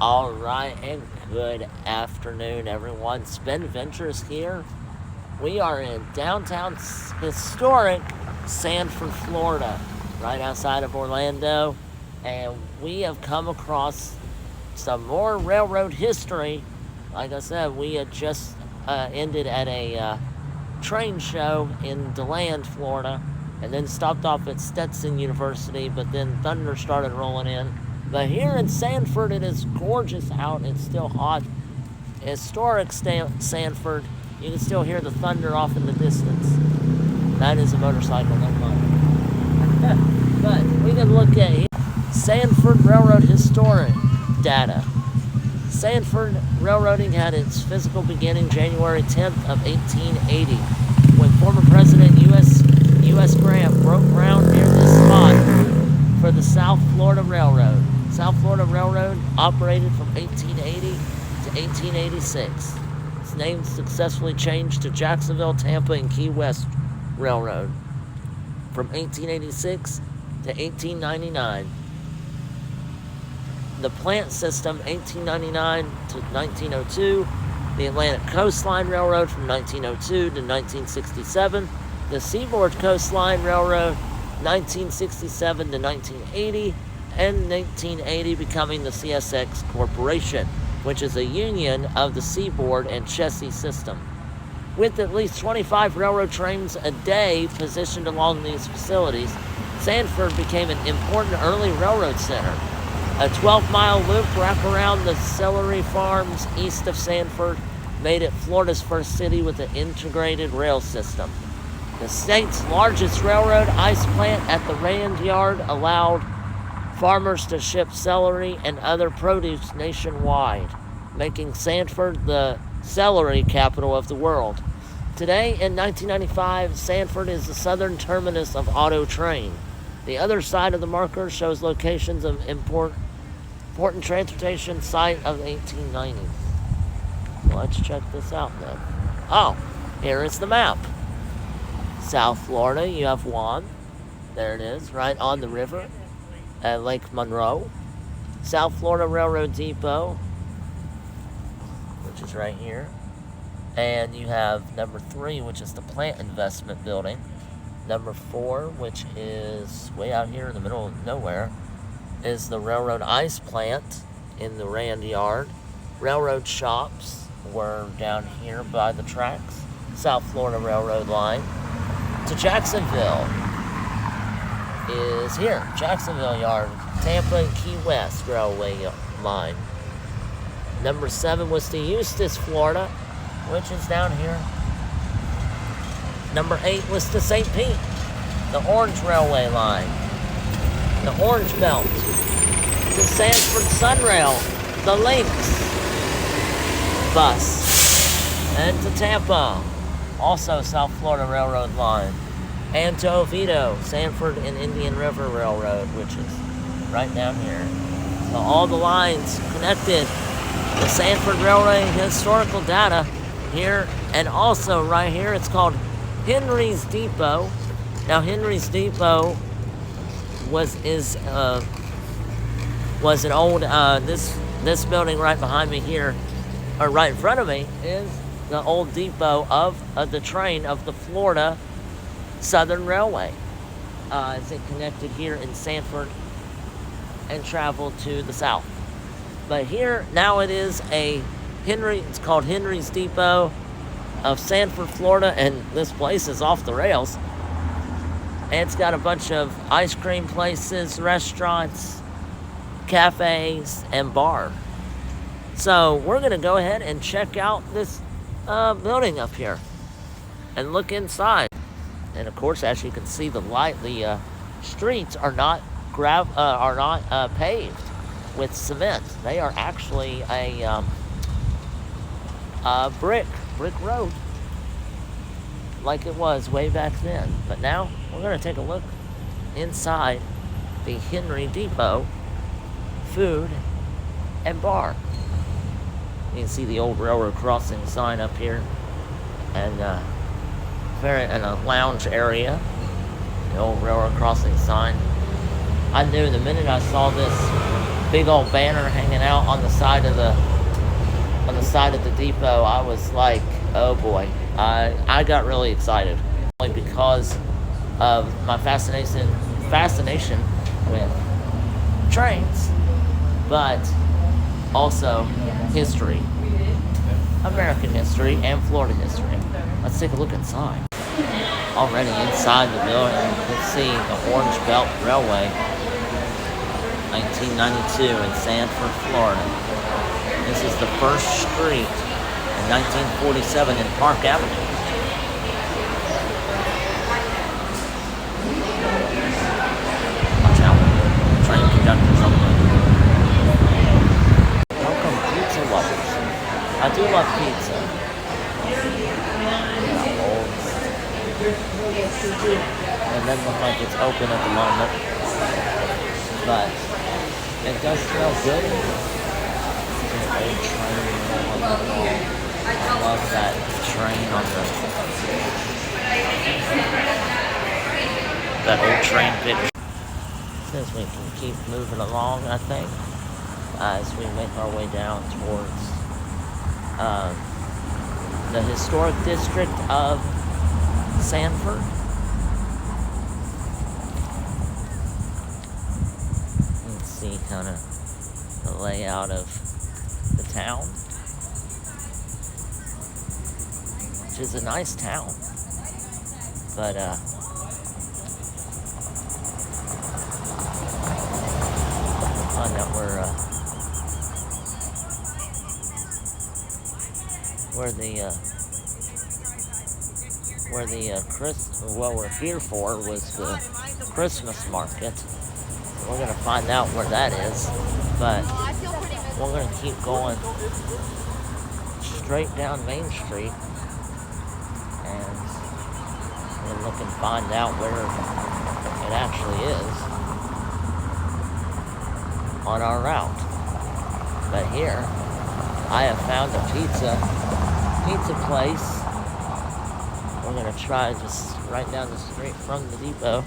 All right, and good afternoon, everyone. SpenVentures here. We are in downtown historic Sanford, Florida, right outside of Orlando, and we have come across some more railroad history. Like I said, we had just ended at a train show in DeLand, Florida, and then stopped off at Stetson University, but then thunder started rolling in. But here in Sanford, it is gorgeous out. It's still hot. Historic Sanford. You can still hear the thunder off in the distance. That is a motorcycle, never mind. But we can look at Sanford Railroad historic data. Sanford Railroading had its physical beginning January 10th of 1880, when former President U.S. Grant broke ground near this spot for the South Florida Railroad. South Florida Railroad operated from 1880 to 1886. Its name successfully changed to Jacksonville, Tampa, and Key West Railroad from 1886 to 1899. The plant system, 1899 to 1902. The Atlantic Coastline Railroad from 1902 to 1967. The Seaboard Coastline Railroad, 1967 to 1980. And 1980 becoming the CSX Corporation, which is a union of the Seaboard and Chessie system. With at least 25 railroad trains a day positioned along these facilities, Sanford became an important early railroad center. A 12-mile loop wrap around the celery farms east of Sanford made it Florida's first city with an integrated rail system. The state's largest railroad ice plant at the Rand Yard allowed farmers to ship celery and other produce nationwide, making Sanford the celery capital of the world. Today, in 1995, Sanford is the southern terminus of Auto Train. The other side of the marker shows locations of important transportation site of the 1890s. Well, let's check this out then. Oh, here is the map. South Florida, you have one. There it is, right on the river at Lake Monroe. South Florida Railroad Depot, which is right here. And you have number 3, which is the plant investment building. Number 4, which is way out here in the middle of nowhere, is the railroad ice plant in the Rand Yard. Railroad shops were down here by the tracks. South Florida Railroad line to Jacksonville is here. Jacksonville Yard, Tampa and Key West Railway line. Number 7 was to Eustis, Florida, which is down here. Number 8 was to St. Pete, the Orange Railway line. The Orange Belt to Sanford Sunrail, the Lynx bus. And to Tampa, also South Florida Railroad line. And to Oviedo, Sanford and Indian River Railroad, which is right down here. So all the lines connected. The Sanford Railway historical data here, and also right here, it's called Henry's Depot. Now Henry's Depot was an old this building right behind me here, or right in front of me, is the old depot of the train of the Florida Southern Railway. As it connected here in Sanford and traveled to the south. But here now it is it's called Henry's Depot of Sanford, Florida, and this place is off the rails. And it's got a bunch of ice cream places, restaurants, cafes, and bar. So we're going to go ahead and check out this building up here and look inside. And of course, as you can see, the streets are not paved with cement. They are actually a brick road, like it was way back then. But now we're going to take a look inside the Henry Depot food and bar. You can see the old railroad crossing sign up here, and a lounge area. The old railroad crossing sign. I knew the minute I saw this big old banner hanging out on the side of the depot, I was like, oh boy. I got really excited, only because of my fascination with trains, but also history, American history and Florida history. Let's take a look inside. Already inside the building, you can see the Orange Belt Railway, 1992 in Sanford, Florida. This is the first street in 1947 in Park Avenue. Watch out, train conductors on the road. Welcome, pizza lovers. I do love pizza. It doesn't look like it's open at the moment, but it does smell good. There's an old train on the wall. I love that train on that old train picture. Since we can keep moving along, I think, as we make our way down towards the historic district of Sanford. You can see kind of the layout of the town, which is a nice town, but find out what we're here for was the Christmas market. We're gonna find out where that is, but we're gonna keep going straight down Main Street, and we'll look and find out where it actually is on our route. But here, I have found a pizza place. We're gonna try just right down the street from the depot.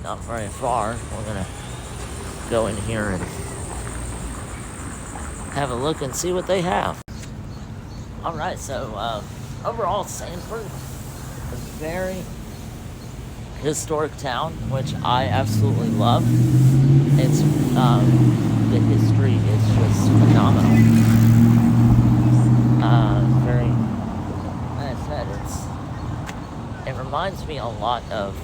Not very far. We're gonna go in here and have a look and see what they have. All right, so overall, Sanford is a very historic town, which I absolutely love. It's the history is just phenomenal. Very, like I said, it reminds me a lot of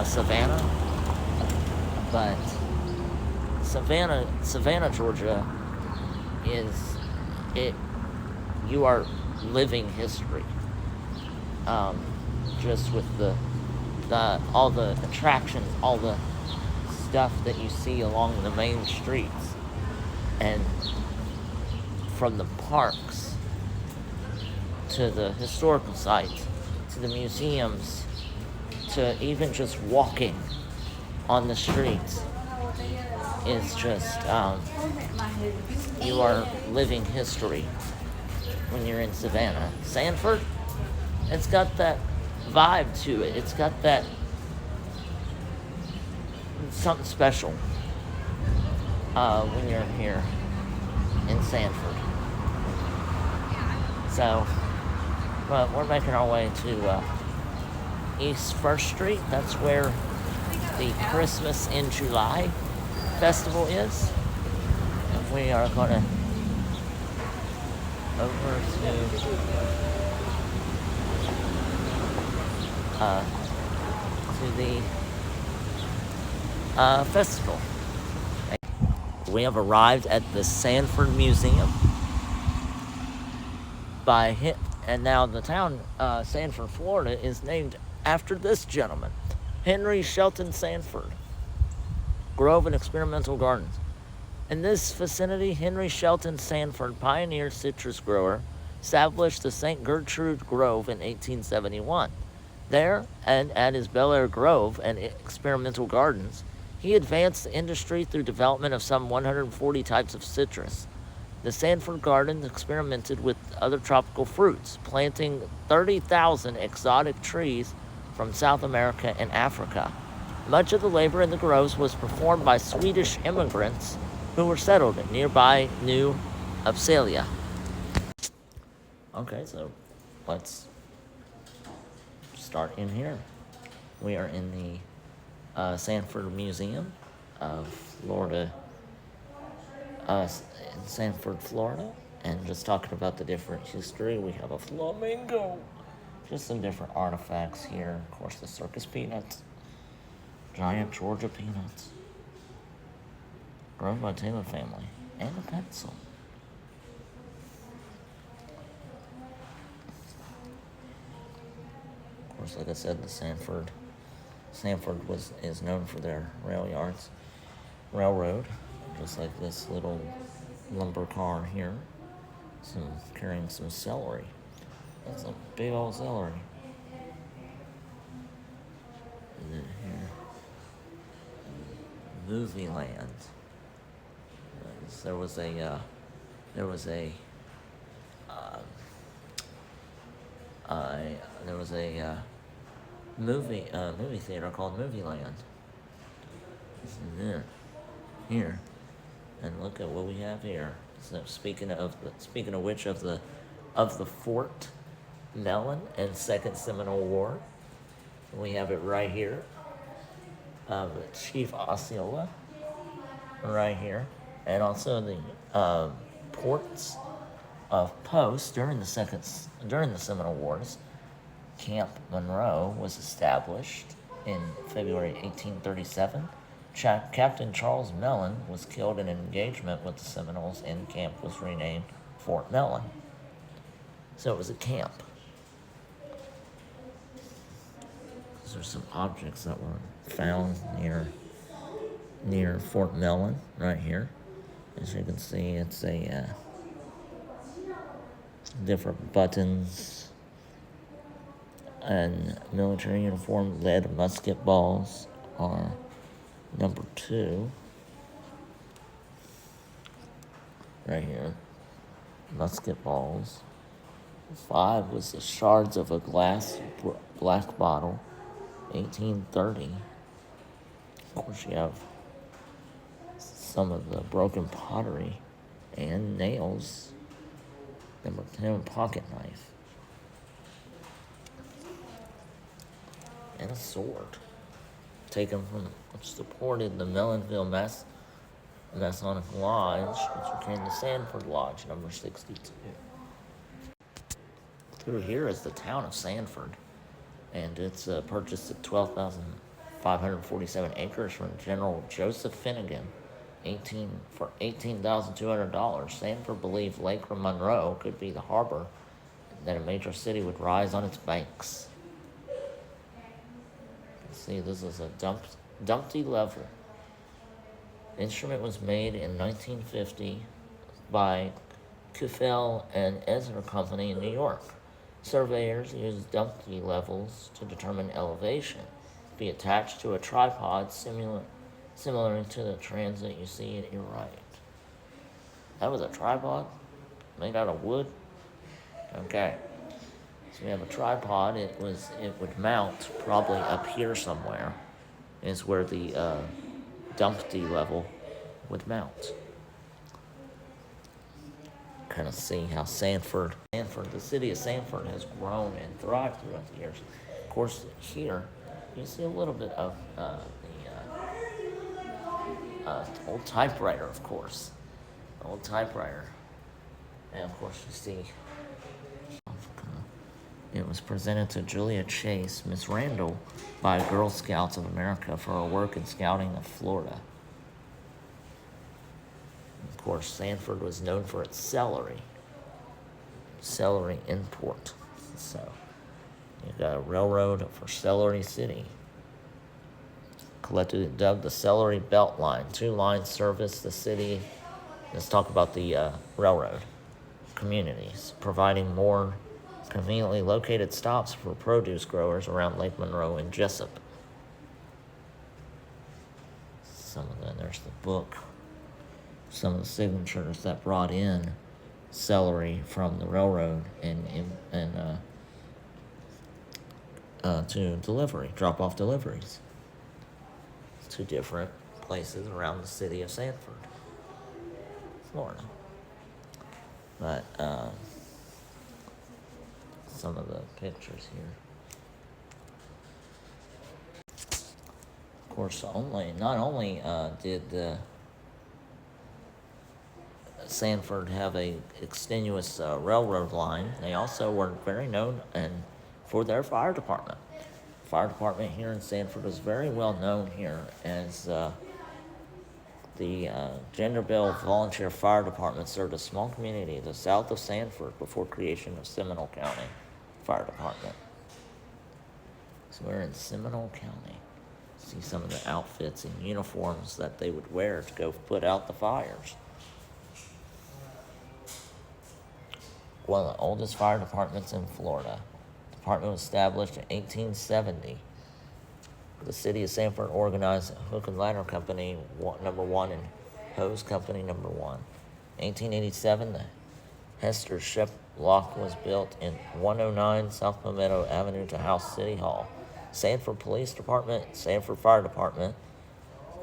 Savannah, but Savannah, Georgia you are living history. Just with all the attractions, all the stuff that you see along the main streets, and from the parks to the historical sites to the museums to even just walking on the streets is just you are living history when you're in Savannah. Sanford, it's got that vibe to it. It's got that something special when you're here in Sanford. So, but we're making our way to East 1st Street. That's where the Christmas in July festival is. And we are going to over to the festival. We have arrived at the Sanford Museum and now the town Sanford, Florida is named after this gentleman, Henry Shelton Sanford. Grove and Experimental Gardens. In this vicinity, Henry Shelton Sanford, pioneer citrus grower, established the St. Gertrude Grove in 1871. There, and at his Bel Air Grove and Experimental Gardens, he advanced the industry through development of some 140 types of citrus. The Sanford Gardens experimented with other tropical fruits, planting 30,000 exotic trees from South America and Africa. Much of the labor in the groves was performed by Swedish immigrants who were settled in nearby New Upsalia. Okay, so let's start in here. We are in the Sanford Museum of Florida, in Sanford, Florida, and just talking about the different history. We have a flamingo, just some different artifacts here. Of course, the circus peanuts, giant Georgia peanuts, grown by Taylor family, and a pencil. Of course, like I said, the Sanford is known for their railroad, just like this little lumber car here, carrying some celery. That's a big old celery. And then here, movie land. There was a movie theater called Movie Land. Here, and look at what we have here. So speaking of which, of the Fort Mellon and Second Seminole War, we have it right here. Chief Osceola, right here, and also the ports of post during the Seminole Wars. Camp Monroe was established in February 1837. Captain Charles Mellon was killed in an engagement with the Seminoles, and camp was renamed Fort Mellon. So it was a camp. There's some objects that were found near Fort Mellon right here. As you can see, it's a different buttons and military uniform. Lead musket balls are number 2 right here. Musket balls. 5 was the shards of a glass black bottle, 1830. Of course, you have some of the broken pottery and nails. Number 10, pocket knife. And a sword taken from which supported the Mellonville Masonic Lodge, which became the Sanford Lodge, number 62. Through here is the town of Sanford, and it's purchased at 12,547 acres from General Joseph Finnegan, for $18,200. Sanford believed Lake Monroe could be the harbor, and that a major city would rise on its banks. See, this is a Dumpty level. The instrument was made in 1950 by Kuffel and Ezra Company in New York. Surveyors use Dumpty levels to determine elevation. Be attached to a tripod similar to the transit you see at your right. That was a tripod made out of wood? Okay. So we have a tripod. It would mount probably up here somewhere, is where the Dumpty level would mount. Kind of see how Sanford, the city of Sanford, has grown and thrived throughout the years. Of course, here you see a little bit of the old typewriter, of course, the old typewriter, and of course you see. It was presented to Julia Chase, Miss Randall, by Girl Scouts of America for her work in scouting of Florida. Of course, Sanford was known for its celery import. So, you've got a railroad for Celery City. Collectively dubbed the Celery Belt Line. 2 lines service the city. Let's talk about the railroad communities, providing more conveniently located stops for produce growers around Lake Monroe and Jessup. There's the book. Some of the signatures that brought in celery from the railroad and to drop off deliveries to different places around the city of Sanford, Florida. But some of the pictures here. Of course, not only did Sanford have a extenuous railroad line, they also were very known for their fire department. Fire department here in Sanford is very well known here as the Genderville Volunteer Fire Department served a small community to the south of Sanford before creation of Seminole County Fire Department. So we're in Seminole County. See some of the outfits and uniforms that they would wear to go put out the fires. One of the oldest fire departments in Florida. The department was established in 1870. The city of Sanford organized Hook and Ladder Company number 1 and Hose Company number 1. In 1887, the Hester Ship Lock was built in 109 South Palmetto Avenue to house City Hall. Sanford Police Department, Sanford Fire Department.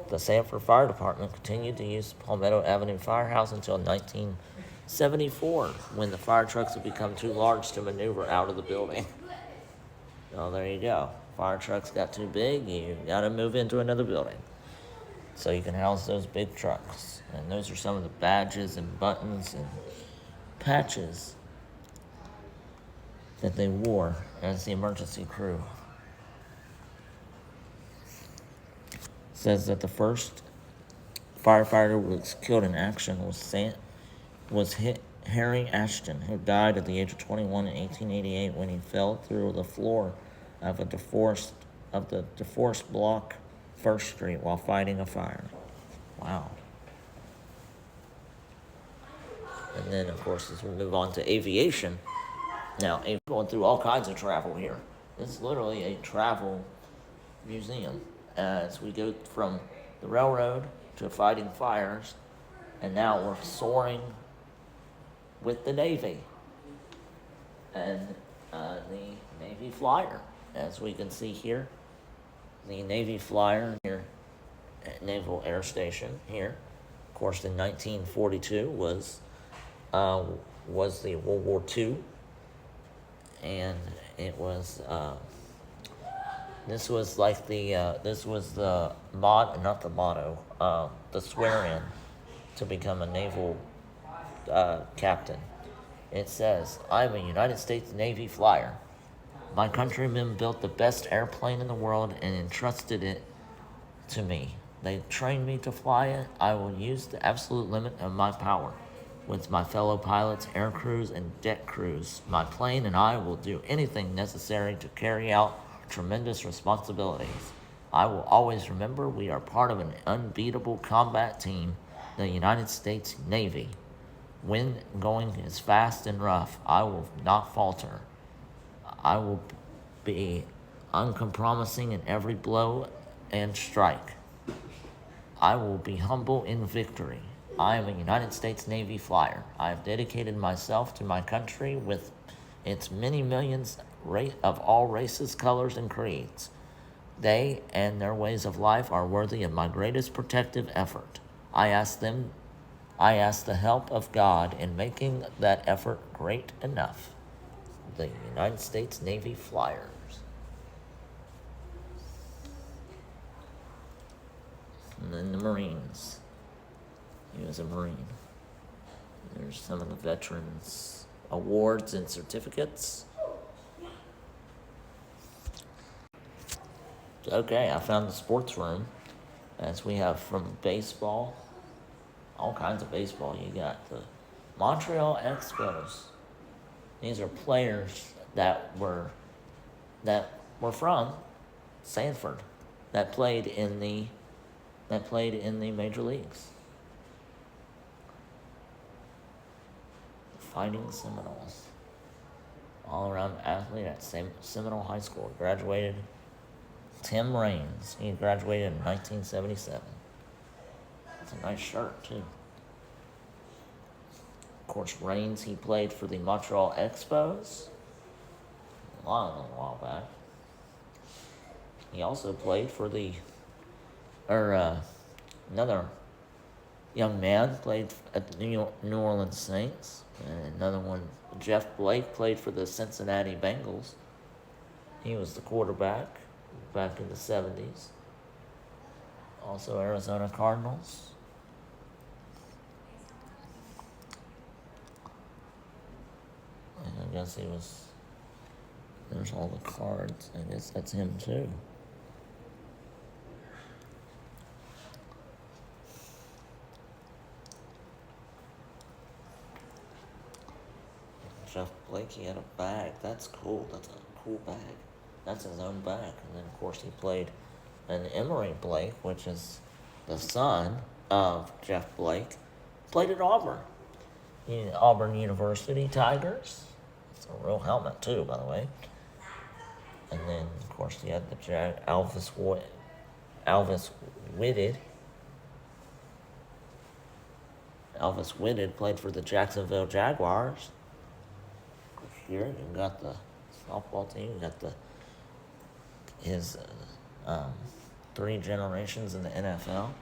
The Sanford Fire Department continued to use Palmetto Avenue Firehouse until 1974, when the fire trucks had become too large to maneuver out of the building. Oh, there you go. Fire trucks got too big, you got to move into another building so you can house those big trucks. And those are some of the badges and buttons and patches that they wore as the emergency crew. It says that the first firefighter was killed in action was Harry Ashton, who died at the age of 21 in 1888 when he fell through the floor of the DeForest Block, 1st Street, while fighting a fire. Wow. And then, of course, as we move on to aviation, now, we're going through all kinds of travel here. It's literally a travel museum as we go from the railroad to fighting fires, and now we're soaring with the Navy and the Navy Flyer. As we can see here, the Navy Flyer here at Naval Air Station here. Of course, in 1942 was the World War II, and it was this was the the swear-in to become a naval captain. It says, "I'm a United States Navy Flyer. My countrymen built the best airplane in the world and entrusted it to me. They trained me to fly it. I will use the absolute limit of my power. With my fellow pilots, air crews, and deck crews, my plane and I will do anything necessary to carry out tremendous responsibilities. I will always remember we are part of an unbeatable combat team, the United States Navy. When going is fast and rough, I will not falter. I will be uncompromising in every blow and strike. I will be humble in victory. I am a United States Navy Flyer. I have dedicated myself to my country with its many millions of all races, colors, and creeds. They and their ways of life are worthy of my greatest protective effort. I ask the help of God in making that effort great enough." The United States Navy Flyers. And then the Marines. He was a Marine. There's some of the veterans' awards and certificates. Okay, I found the sports room, as we have from baseball, all kinds of baseball. You got the Montreal Expos. These are players that were from Sanford that played in the major leagues. Fighting Seminoles. All-around athlete at Seminole High School. Graduated. Tim Raines. He graduated in 1977. That's a nice shirt, too. Of course, Raines, he played for the Montreal Expos a while back. He also played for another young man played at the New Orleans Saints. And another one, Jeff Blake, played for the Cincinnati Bengals. He was the quarterback back in the 70s. Also Arizona Cardinals. And I guess there's all the cards. I guess that's him too. Jeff Blake, he had a bag. That's cool. That's a cool bag. That's his own bag. And then, of course, he played an Emory Blake, which is the son of Jeff Blake, played at Auburn. Auburn University Tigers. It's a real helmet, too, by the way. And then, of course, he had the Alvis Whitted. Alvis Whitted played for the Jacksonville Jaguars. Here you got the softball team. You got his 3 generations in the NFL.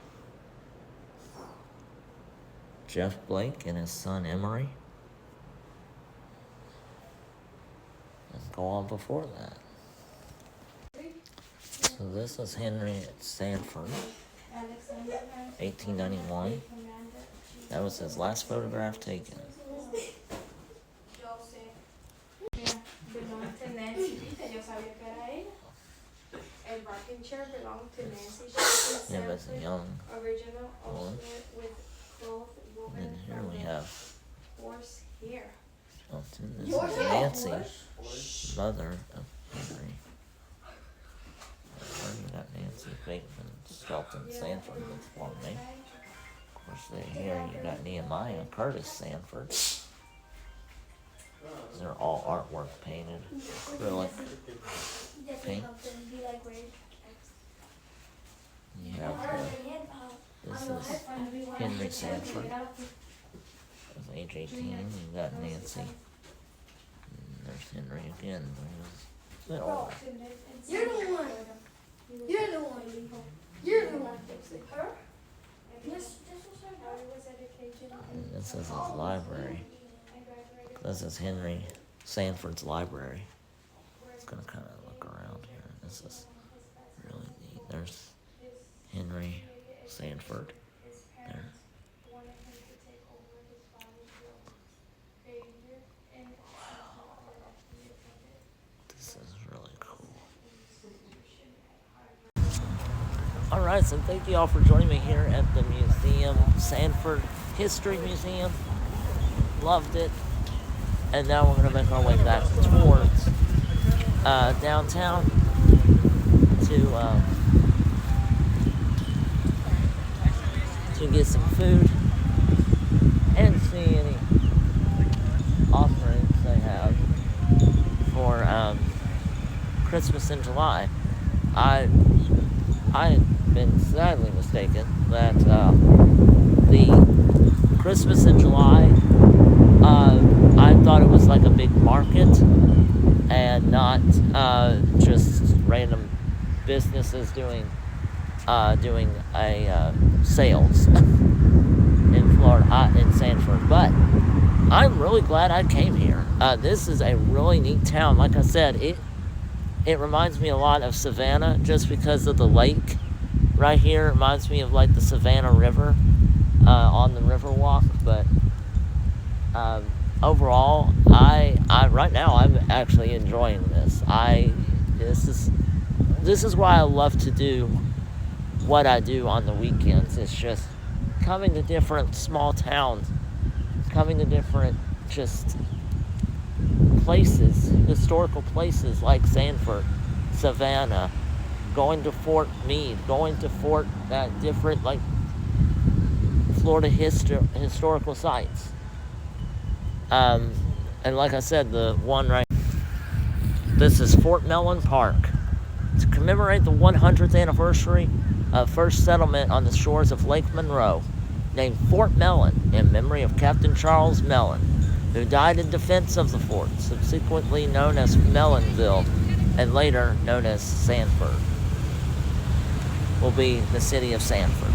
Jeff Blake and his son Emory. And go on before that. So this is Henry at Sanford, 1891. That was his last photograph taken. Belonged to Nancy. Yo sabía que era él. El rocking chair belonged to Nancy. She Yeah, that's a young original one. with cloth woven And here we have horse hair. Shelton. This is Nancy, mother of Henry. You got Nancy Bateman, Shelton Sanford, that's one name. Of course, here you got Nehemiah Curtis Sanford. They're all artwork painted, acrylic paint. You have this is Henry Sanford. At age 18, you got Nancy. And there's Henry again. He was a bit older. You're the one. You're the one. You're the one. Her? Yes, this was her. And this is his library. This is Henry Sanford's library. It's gonna kind of look around here. This is really neat. There's Henry Sanford there. This is really cool. All right, so thank you all for joining me here at the museum, Sanford History Museum. Loved it. And now we're going to make our way back towards downtown to get some food and see any offerings they have for Christmas in July. I had been sadly mistaken that the Christmas in July, I thought it was like a big market and not just random businesses doing sales in Florida, in Sanford. But I'm really glad I came here. This is a really neat town. Like I said, it reminds me a lot of Savannah just because of the lake right here. It reminds me of like the Savannah River on the Riverwalk. But overall, I right now I'm actually enjoying this. This is why I love to do what I do on the weekends. It's just coming to different small towns, coming to different just places, historical places like Sanford, Savannah, going to Fort Meade, going to different like Florida historical sites. And like I said, the one right, this is Fort Mellon Park. To commemorate the 100th anniversary of first settlement on the shores of Lake Monroe, named Fort Mellon in memory of Captain Charles Mellon, who died in defense of the fort, subsequently known as Mellonville and later known as Sanford. will be the city of Sanford.